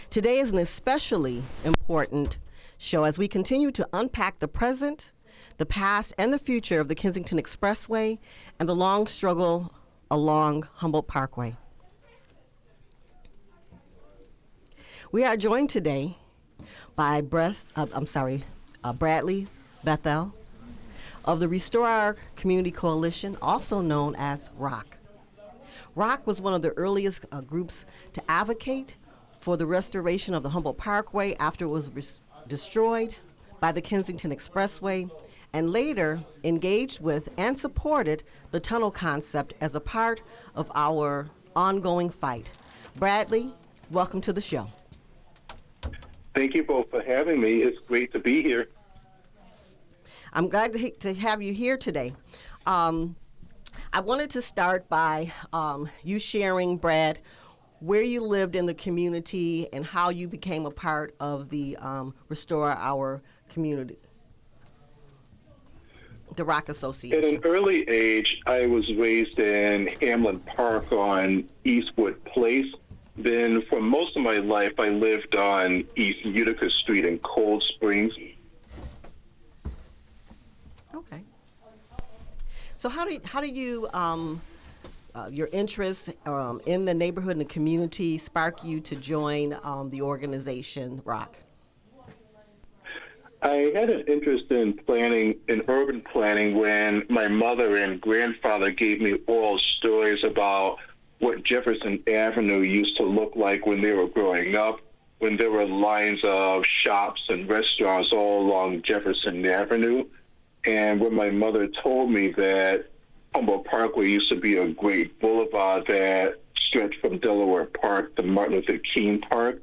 Today is an especially important show as we continue to unpack the present, the past, and the future of the Kensington Expressway and the long struggle along Humboldt Parkway. We are joined today by Bradley Bethel of the Restore Our Community Coalition, also known as ROC. ROC was one of the earliest groups to advocate for the restoration of the Humboldt Parkway after it was destroyed by the Kensington Expressway, and later engaged with and supported the tunnel concept as a part of our ongoing fight. Bradley, welcome to the show. Thank you both for having me. It's great to be here. I'm glad to have you here today. I wanted to start by you sharing, Brad, where you lived in the community and how you became a part of the Restore Our Community, the ROC Association. At an early age, I was raised in Hamlin Park on Eastwood Place. Then for most of my life, I lived on East Utica Street in Cold Springs. Okay. So how do you your interest in the neighborhood and the community spark you to join the organization ROC? I had an interest in urban planning when my mother and grandfather gave me oral stories about what Jefferson Avenue used to look like when they were growing up, when there were lines of shops and restaurants all along Jefferson Avenue. And when my mother told me that Humboldt Parkway used to be a great boulevard that stretched from Delaware Park to Martin Luther King Park,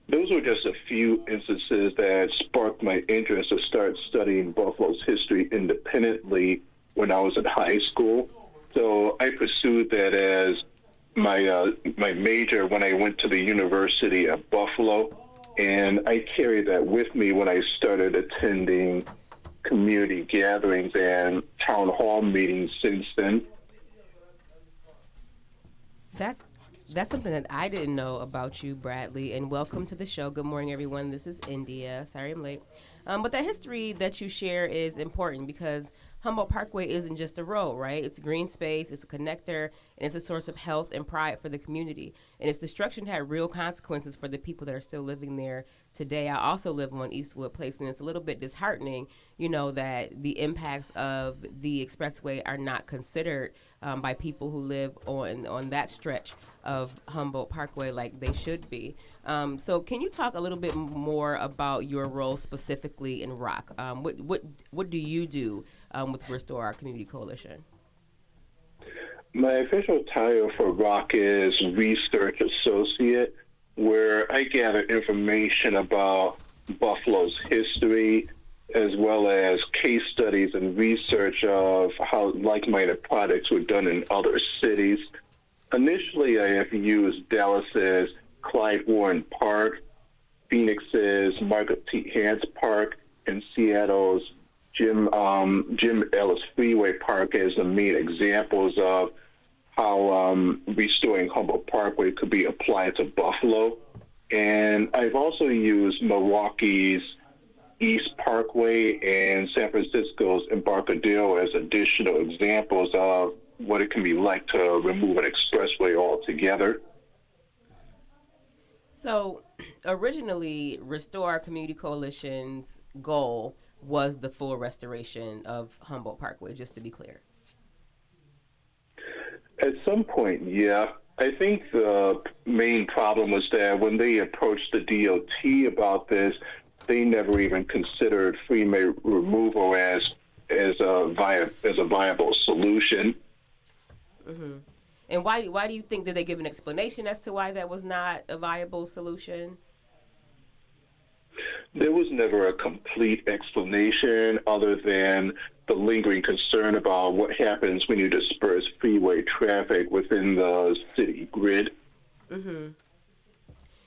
those were just a few instances that sparked my interest to start studying Buffalo's history independently when I was in high school. So I pursued that as my major when I went to the University of Buffalo, and I carried that with me when I started attending community gatherings and town hall meetings since then. That's something that I didn't know about you, Bradley, and welcome to the show. Good morning, everyone. This is India. Sorry I'm late. But that history that you share is important because Humboldt Parkway isn't just a road, right? It's a green space, it's a connector, and it's a source of health and pride for the community. And its destruction had real consequences for the people that are still living there today. I also live on Eastwood Place, and it's a little bit disheartening, that the impacts of the expressway are not considered by people who live on that stretch of Humboldt Parkway like they should be. So can you talk a little bit more about your role specifically in ROC? What do you do with Restore Our Community Coalition? My official title for ROC is Research Associate, where I gather information about Buffalo's history, as well as case studies and research of how like-minded projects were done in other cities. Initially, I have used Dallas's Clyde Warren Park, Phoenix's Margaret T. Hance Park, and Seattle's Jim Ellis Freeway Park as the main examples of how restoring Humboldt Parkway could be applied to Buffalo. And I've also used Milwaukee's East Parkway and San Francisco's Embarcadero as additional examples of what it can be like to remove an expressway altogether. So originally, Restore Our Community Coalition's goal was the full restoration of Humboldt Parkway, just to be clear. At some point, yeah. I think the main problem was that when they approached the DOT about this, they never even considered freeway removal as a viable solution. Mm-hmm. And why do you think that they give an explanation as to why that was not a viable solution? There was never a complete explanation other than the lingering concern about what happens when you disperse freeway traffic within the city grid. Mm-hmm.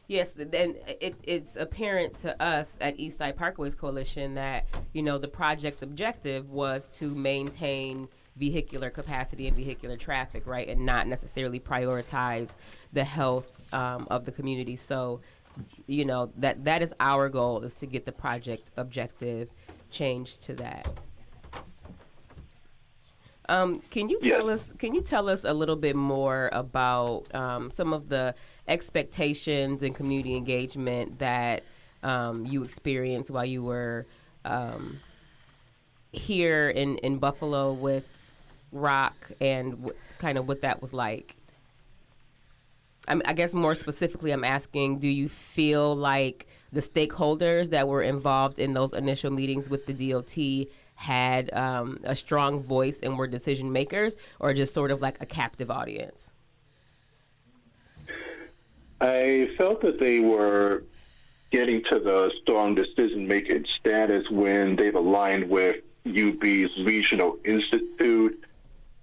Yes, and it's apparent to us at Eastside Parkways Coalition that, the project objective was to maintain vehicular capacity and vehicular traffic, right, and not necessarily prioritize the health of the community. So that is our goal, is to get the project objective changed to that. Can you Yes. tell us? Can you tell us a little bit more about some of the expectations and community engagement that you experienced while you were um, here in Buffalo with Rock, and kind of what that was like? I guess more specifically, I'm asking: do you feel like the stakeholders that were involved in those initial meetings with the DOT had a strong voice and were decision makers, or just sort of like a captive audience? I felt that they were getting to the strong decision-making status when they've aligned with UB's Regional Institute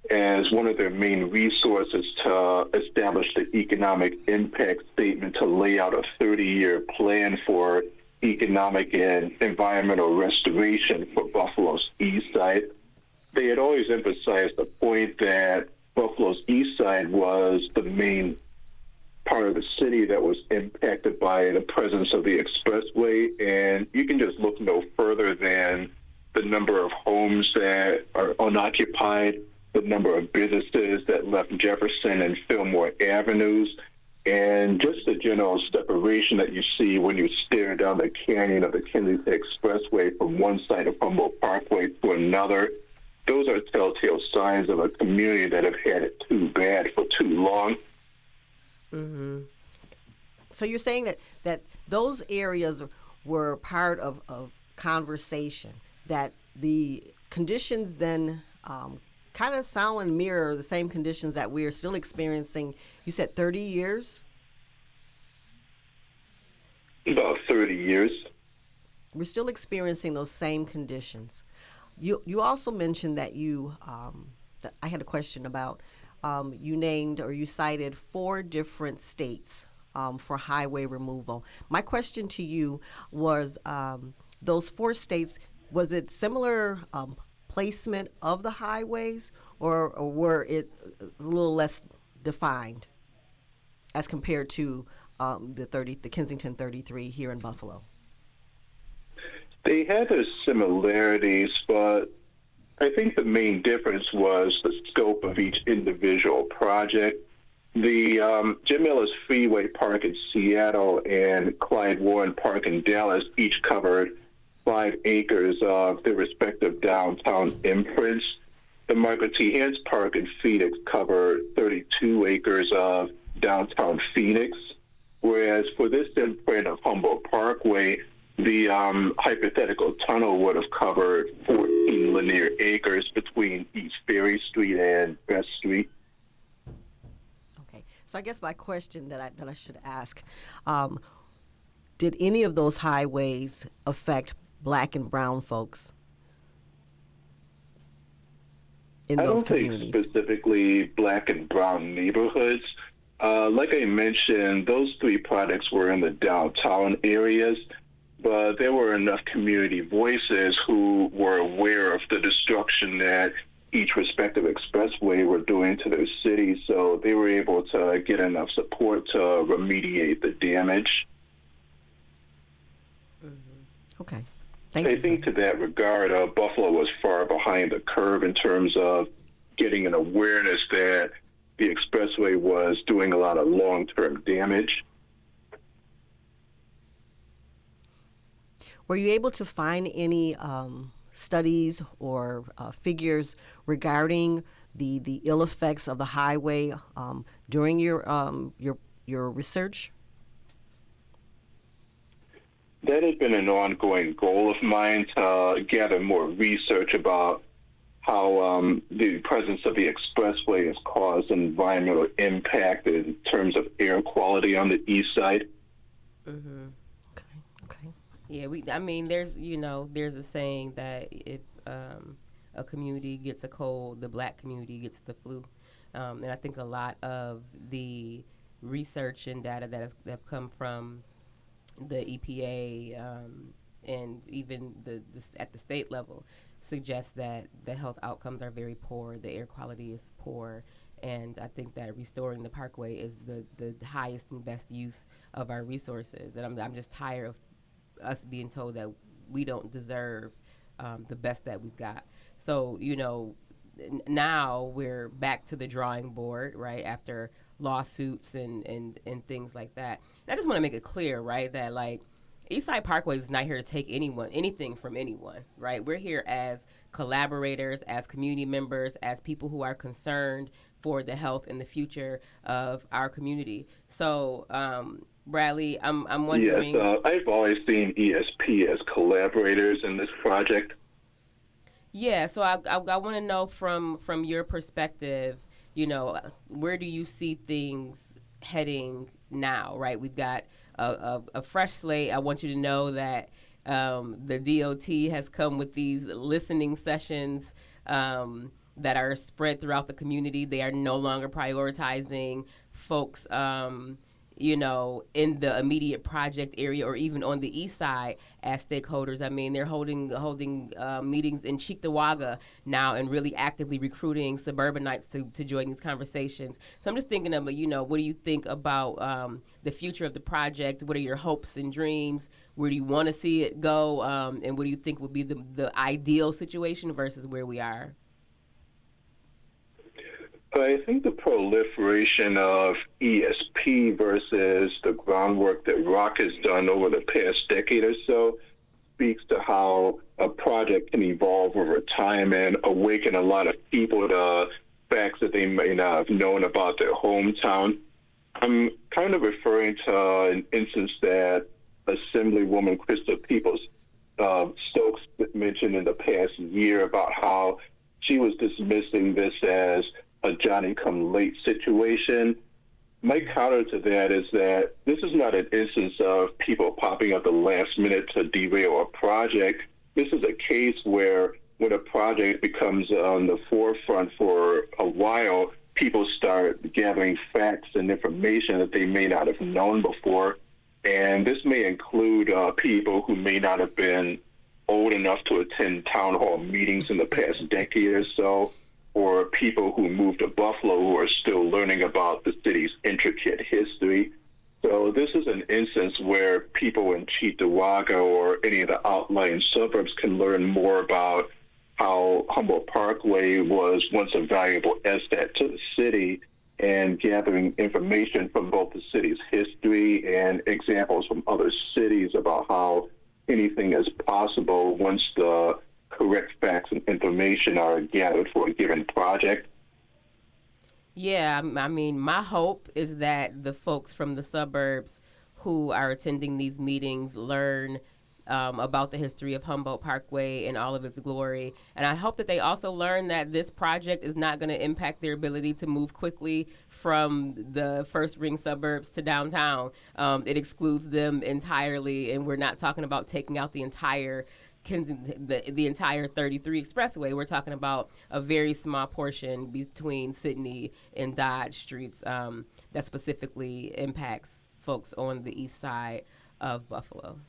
as one of their main resources to establish the economic impact statement to lay out a 30-year plan for economic and environmental restoration for Buffalo's east side. They had always emphasized the point that Buffalo's east side was the main part of the city that was impacted by the presence of the expressway, and you can just look no further than the number of homes that are unoccupied, the number of businesses that left Jefferson and Fillmore Avenues, and just the general separation that you see when you stare down the canyon of the Kensington Expressway from one side of Humboldt Parkway to another. Those are telltale signs of a community that have had it too bad for too long. Mm-hmm. So you're saying that those areas were part of conversation, that the conditions then kind of sound and mirror the same conditions that we are still experiencing. You said 30 years? About 30 years. We're still experiencing those same conditions. You also mentioned that that I had a question about, you named or you cited 4 different states for highway removal. My question to you was, those 4 states, was it similar placement of the highways, or were it a little less defined as compared to the Kensington 33 here in Buffalo? They had their similarities, but I think the main difference was the scope of each individual project. The Jim Ellis Freeway Park in Seattle and Clyde Warren Park in Dallas each covered 5 acres of their respective downtown imprints. The Margaret T. Hance Park in Phoenix covered 32 acres of downtown Phoenix, whereas for this imprint of Humboldt Parkway, the hypothetical tunnel would have covered 14 linear acres between East Ferry Street and Best Street. Okay, so I guess my question that I should ask, did any of those highways affect Black and brown folks in I those don't think communities? specifically Black and brown neighborhoods. Like I mentioned, those 3 projects were in the downtown areas, but there were enough community voices who were aware of the destruction that each respective expressway were doing to their cities, so they were able to get enough support to remediate the damage. Okay, thank you. I think to that regard, Buffalo was far behind the curve in terms of getting an awareness that the expressway was doing a lot of long-term damage. Were you able to find any studies or figures regarding the ill effects of the highway during your research? That had been an ongoing goal of mine to gather more research about how the presence of the expressway has caused an environmental impact in terms of air quality on the east side. Mm-hmm. Okay. Yeah, there's a saying that if a community gets a cold, the Black community gets the flu, and I think a lot of the research and data that have come from the EPA and even at the state level suggests that the health outcomes are very poor, the air quality is poor, And I think that restoring the parkway is the highest and best use of our resources. And I'm just tired of us being told that we don't deserve the best that we've got. So, now we're back to the drawing board, right, after lawsuits and things like that. And I just want to make it clear, right, that like Eastside Parkway is not here to take anything from anyone, right? We're here as collaborators, as community members, as people who are concerned for the health and the future of our community. So, Bradley, I'm wondering. Yes, I've always seen ESP as collaborators in this project. Yeah, so I want to know from your perspective, where do you see things heading now, right? We've got a fresh slate. I want you to know that the DOT has come with these listening sessions that are spread throughout the community. They are no longer prioritizing folks in the immediate project area or even on the east side as stakeholders. I mean, they're holding meetings in Cheektowaga now and really actively recruiting suburbanites to join these conversations. So I'm just thinking of, what do you think about the future of the project? What are your hopes and dreams? Where do you want to see it go? And what do you think would be the ideal situation versus where we are? I think the proliferation of ESP versus the groundwork that Rock has done over the past decade or so speaks to how a project can evolve over time and awaken a lot of people to facts that they may not have known about their hometown. I'm kind of referring to an instance that Assemblywoman Crystal Peoples Stokes mentioned in the past year about how she was dismissing this as a Johnny-come-late situation. My counter to that is that this is not an instance of people popping up the last minute to derail a project. This is a case where when a project becomes on the forefront for a while, people start gathering facts and information that they may not have known before. And this may include people who may not have been old enough to attend town hall meetings in the past decade or so, or people who moved to Buffalo who are still learning about the city's intricate history. So this is an instance where people in Cheektowaga or any of the outlying suburbs can learn more about how Humboldt Parkway was once a valuable asset to the city, and gathering information from both the city's history and examples from other cities about how anything is possible once the correct facts and information are gathered for a given project. Yeah, I mean, my hope is that the folks from the suburbs who are attending these meetings learn about the history of Humboldt Parkway and all of its glory. And I hope that they also learn that this project is not going to impact their ability to move quickly from the first ring suburbs to downtown. It excludes them entirely, and we're not talking about taking out the entire the entire 33 expressway. We're talking about a very small portion between Sydney and Dodge streets that specifically impacts folks on the east side of Buffalo.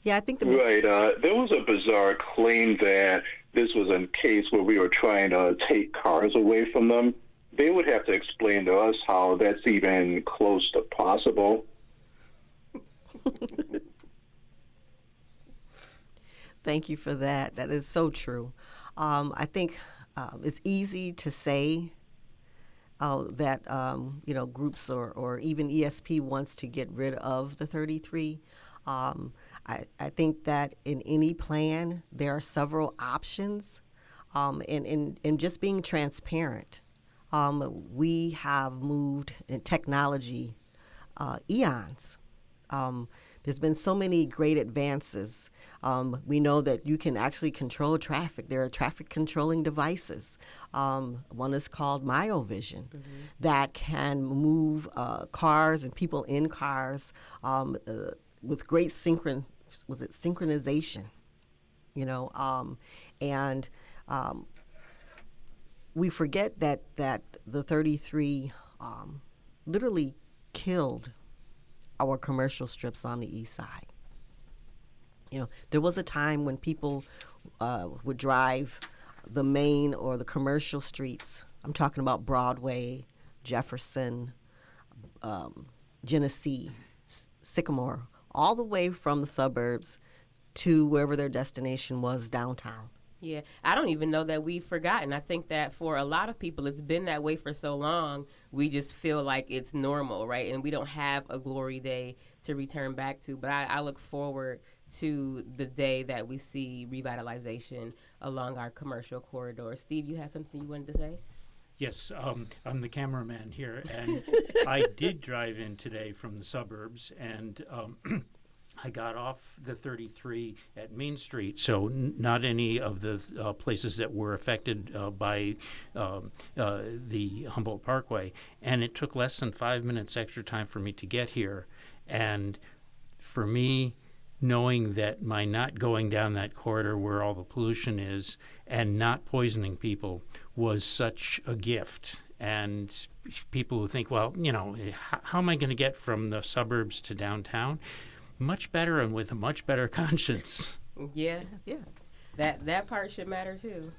Yeah, I think Right. There was a bizarre claim that this was a case where we were trying to take cars away from them. They would have to explain to us how that's even close to possible. Thank you for that. That is so true. I think it's easy to say that groups or even ESP wants to get rid of the 33. I think that in any plan there are several options, and just being transparent. We have moved in technology eons. There's been so many great advances. We know that you can actually control traffic. There are traffic controlling devices. One is called MyoVision, that can move cars and people in cars with great synchronization, and we forget that the 33 literally killed our commercial strips on the east side. There was a time when people would drive the main or the commercial streets I'm talking about Broadway, Jefferson, Genesee, Sycamore, all the way from the suburbs to wherever their destination was downtown. Yeah, I don't even know that we've forgotten. I think that for a lot of people, it's been that way for so long, we just feel like it's normal, right? And we don't have a glory day to return back to. But I look forward to the day that we see revitalization along our commercial corridor. Steve, you had something you wanted to say? Yes, I'm the cameraman here, and I did drive in today from the suburbs, and I got off the 33 at Main Street, so not any of the places that were affected by the Humboldt Parkway. And it took less than 5 minutes extra time for me to get here. And for me, knowing that my not going down that corridor where all the pollution is and not poisoning people was such a gift. And people who think, well, how am I going to get from the suburbs to downtown? Much better and with a much better conscience. Yeah. That part should matter too.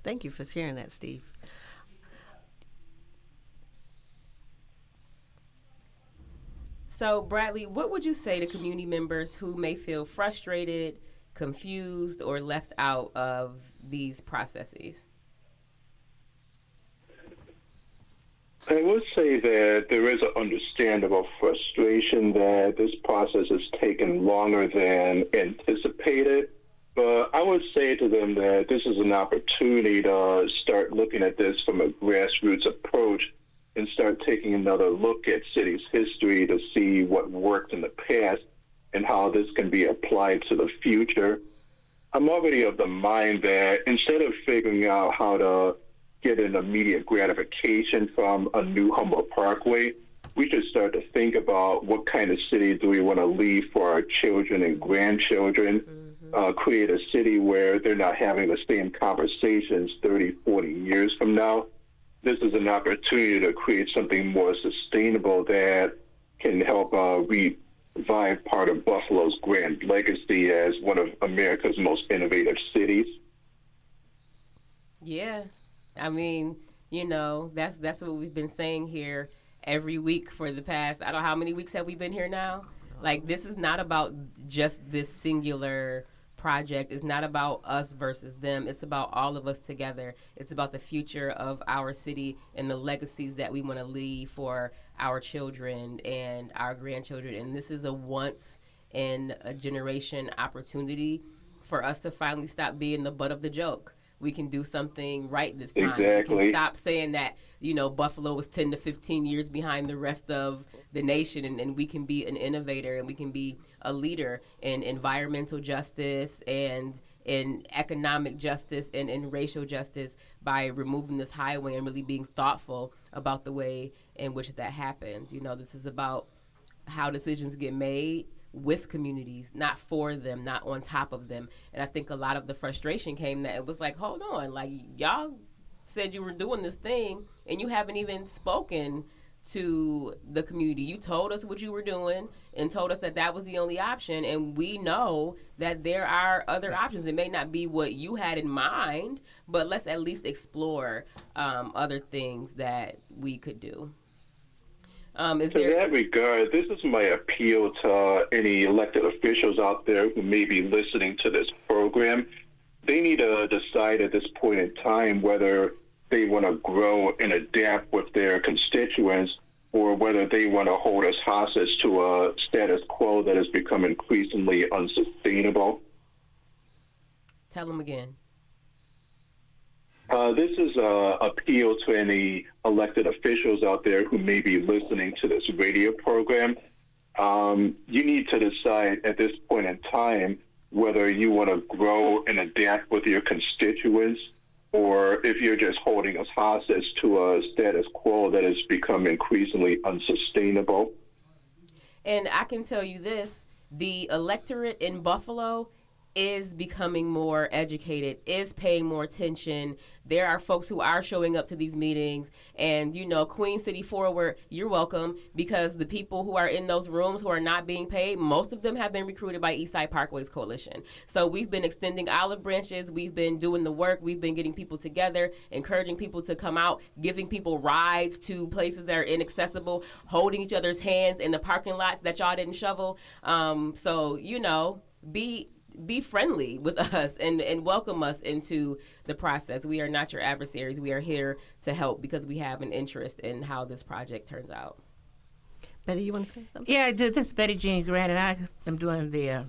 Thank you for sharing that, Steve. So, Bradley, what would you say to community members who may feel frustrated, confused, or left out of these processes? I would say that there is an understandable frustration that this process has taken longer than anticipated. But I would say to them that this is an opportunity to start looking at this from a grassroots approach and start taking another look at city's history to see what worked in the past and how this can be applied to the future. I'm already of the mind that instead of figuring out how to get an immediate gratification from a new Humboldt Parkway, we should start to think about what kind of city do we want to leave for our children and grandchildren, create a city where they're not having the same conversations 30, 40 years from now. This is an opportunity to create something more sustainable that can help revive part of Buffalo's grand legacy as one of America's most innovative cities. Yeah. I mean, that's what we've been saying here every week for the past, I don't know how many weeks have we been here now? Like, this is not about just this singular project. It's not about us versus them. It's about all of us together. It's about the future of our city and the legacies that we want to leave for our children and our grandchildren. And this is a once in a generation opportunity for us to finally stop being the butt of the joke. We can do something right this time. Exactly. We can stop saying that, Buffalo was 10 to 15 years behind the rest of the nation, and we can be an innovator, and we can be a leader in environmental justice and in economic justice and in racial justice by removing this highway and really being thoughtful about the way in which that happens. This is about how decisions get made with communities, not for them, not on top of them. And I think a lot of the frustration came that it was like, hold on, like, y'all said you were doing this thing and you haven't even spoken to the community. You told us what you were doing and told us that that was the only option, and we know that there are other options. It may not be what you had in mind, but let's at least explore other things that we could do. In that regard, this is my appeal to any elected officials out there who may be listening to this program. They need to decide at this point in time whether they want to grow and adapt with their constituents or whether they want to hold us hostage to a status quo that has become increasingly unsustainable. Tell them again. This is an appeal to any elected officials out there who may be listening to this radio program. You need to decide at this point in time whether you want to grow and adapt with your constituents or if you're just holding us hostage to a status quo that has become increasingly unsustainable. And I can tell you this, the electorate in Buffalo is becoming more educated, is paying more attention. There are folks who are showing up to these meetings, and Queen City Forward, you're welcome, because the people who are in those rooms who are not being paid, most of them have been recruited by Eastside Parkways Coalition. So we've been extending olive branches, we've been doing the work, we've been getting people together, encouraging people to come out, giving people rides to places that are inaccessible, holding each other's hands in the parking lots that y'all didn't shovel. Be friendly with us and welcome us into the process. We are not your adversaries. We are here to help because we have an interest in how this project turns out. Betty, you want to say something? Yeah, I do. This is Betty Jean Grant, and I am doing the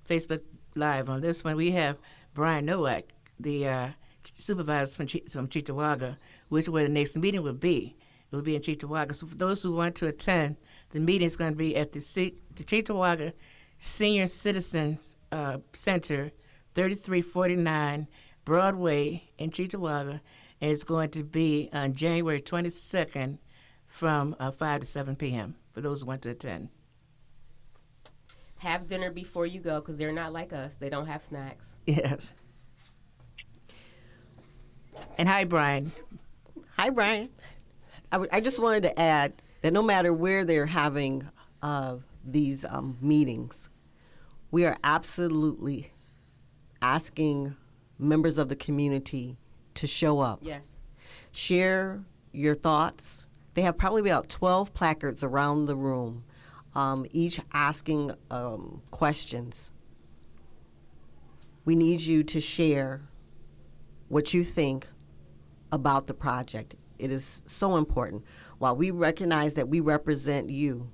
Facebook Live on this one. We have Brian Nowak, the supervisor from Cheektowaga, which where the next meeting will be. It will be in Cheektowaga. So for those who want to attend, the meeting is going to be at the Cheektowaga Senior Citizens Center, 3349 Broadway in Cheektowaga, and it's going to be on January 22nd from 5 to 7 p.m. for those who want to attend. Have dinner before you go because they're not like us. They don't have snacks. Yes. And hi, Brian. Hi, Brian. I just wanted to add that no matter where they're having these meetings, we are absolutely asking members of the community to show up. Yes. Share your thoughts. They have probably about 12 placards around the room, each asking questions. We need you to share what you think about the project. It is so important. While we recognize that we represent you,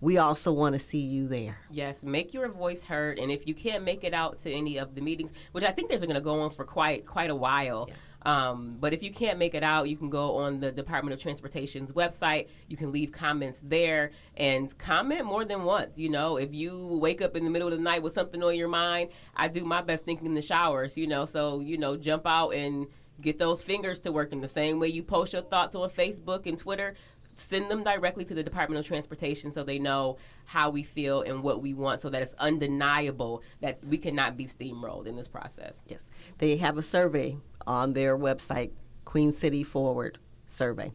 we also want to see you there. Yes, make your voice heard, and if you can't make it out to any of the meetings, which I think they're going to go on for quite a while, but if you can't make it out, you can go on the Department of Transportation's website. You can leave comments there and comment more than once. If you wake up in the middle of the night with something on your mind, I do my best thinking in the showers, so jump out and get those fingers to work in the same way you post your thoughts on Facebook and Twitter. Send them directly to the Department of Transportation so they know how we feel and what we want so that it's undeniable that we cannot be steamrolled in this process. Yes. They have a survey on their website, Queen City Forward survey.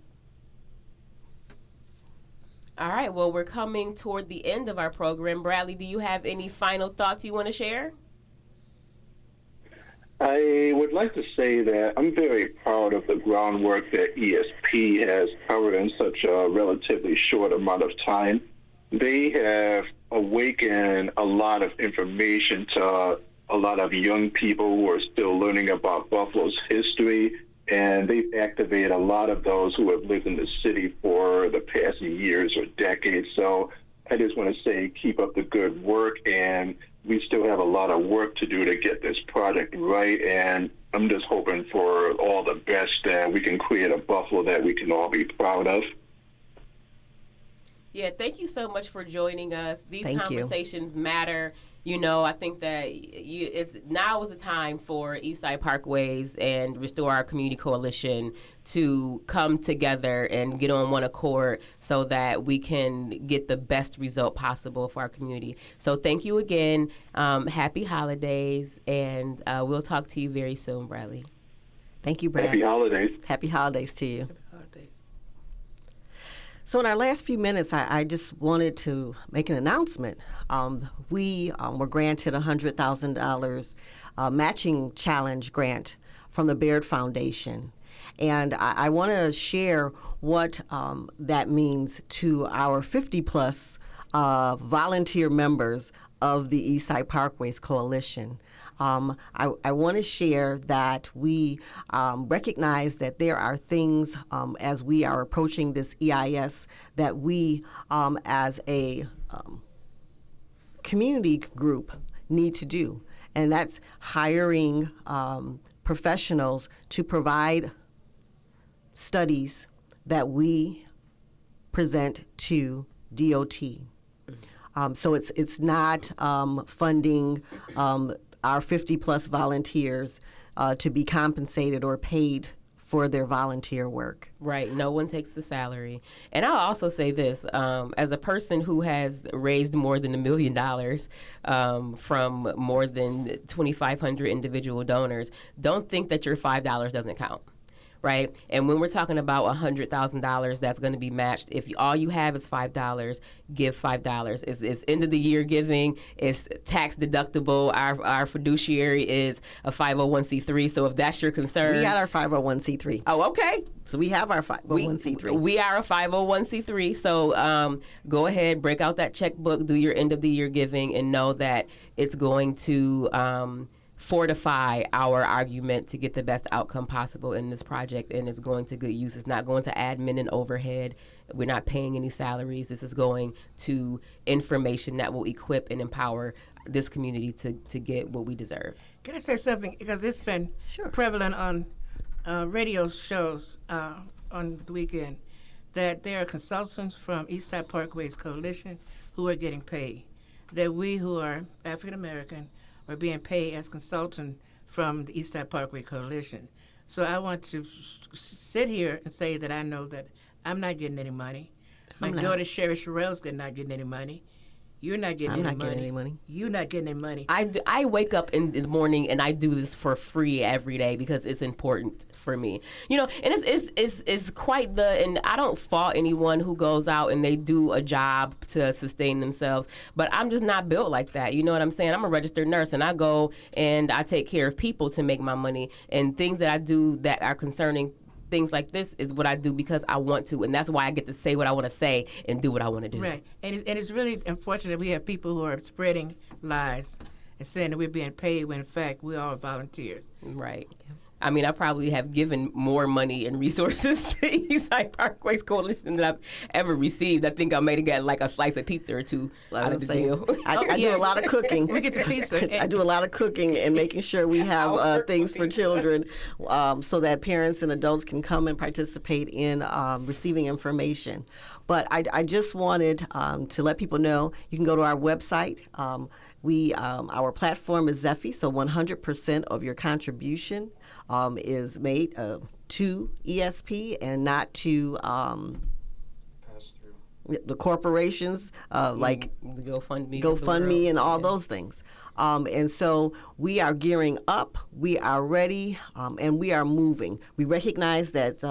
All right. Well, we're coming toward the end of our program. Bradley, do you have any final thoughts you want to share? I would like to say that I'm very proud of the groundwork that ESP has covered in such a relatively short amount of time. They have awakened a lot of information to a lot of young people who are still learning about Buffalo's history, and they've activated a lot of those who have lived in the city for the past years or decades. So I just want to say keep up the good work, and we still have a lot of work to do to get this project right, and I'm just hoping for all the best that we can create a Buffalo that we can all be proud of. Yeah, thank you so much for joining us. These Thank you. conversations matter. I think that now is the time for Eastside Parkways and Restore Our Community Coalition to come together and get on one accord so that we can get the best result possible for our community. So thank you again. Happy holidays, and we'll talk to you very soon, Bradley. Thank you, Brad. Happy holidays. Happy holidays to you. So in our last few minutes, I just wanted to make an announcement. We were granted a $100,000 matching challenge grant from the Baird Foundation. And I want to share what that means to our 50-plus volunteer members of the Eastside Parkways Coalition. I want to share that we recognize that there are things as we are approaching this EIS that we as a community group need to do, and that's hiring professionals to provide studies that we present to DOT. So it's not funding our 50-plus volunteers to be compensated or paid for their volunteer work. Right. No one takes the salary. And I'll also say this, as a person who has raised more than $1 million from more than 2,500 individual donors, don't think that your $5 doesn't count. Right? And when we're talking about $100,000 that's going to be matched, if all you have is $5, give $5. It's end of the year giving. It's tax deductible. Our fiduciary is a 501c3. So if that's your concern. We got our 501c3. Oh, okay. So we have our 501c3. We are a 501c3. So go ahead, break out that checkbook, do your end of the year giving, and know that it's going to fortify our argument to get the best outcome possible in this project, and it's going to good use. It's not going to admin and overhead. We're not paying any salaries. This is going to information that will equip and empower this community to get what we deserve. Can I say something? Because it's been prevalent on radio shows on the weekend that there are consultants from Eastside Parkway's coalition who are getting paid. That we who are African American are being paid as consultant from the Eastside Parkway Coalition. So I want to sit here and say that I know that I'm not getting any money. My daughter Sherry Sherrell's not getting any money. You're not getting any money. I'm not getting any money. You're not getting any money. I wake up in the morning and I do this for free every day because it's important for me. You know, and it's quite and I don't fault anyone who goes out and they do a job to sustain themselves, but I'm just not built like that. You know what I'm saying? I'm a registered nurse and I go and I take care of people to make my money, and things that I do that are concerning things like this is what I do because I want to, and that's why I get to say what I want to say and do what I want to do. Right, and it's really unfortunate we have people who are spreading lies and saying that we're being paid when in fact we are volunteers. Right. I mean, I probably have given more money and resources to Eastside Parkway's coalition than I've ever received. I think I may have got like a slice of pizza or two out of the deal. I do a lot of cooking. We get the pizza. I do a lot of cooking and making sure we have things for children so that parents and adults can come and participate in receiving information. But I just wanted to let people know you can go to our website. Our platform is Zephy, so 100% of your contribution is made to ESP and not to the corporations like GoFundMe and all those things. And so we are gearing up, we are ready, and we are moving. We recognize that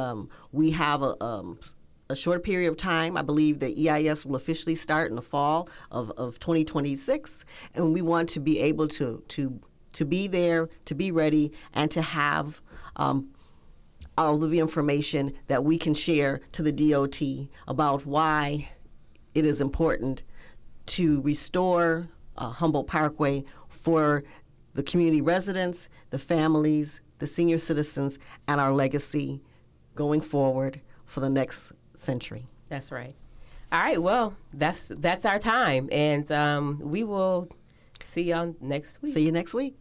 we have a short period of time. I believe the EIS will officially start in the fall of 2026, and we want to be able to be there, to be ready, and to have all of the information that we can share to the DOT about why it is important to restore Humboldt Parkway for the community residents, the families, the senior citizens, and our legacy going forward for the next century. That's right. All right. Well, that's our time, and we will see y'all next week. See you next week.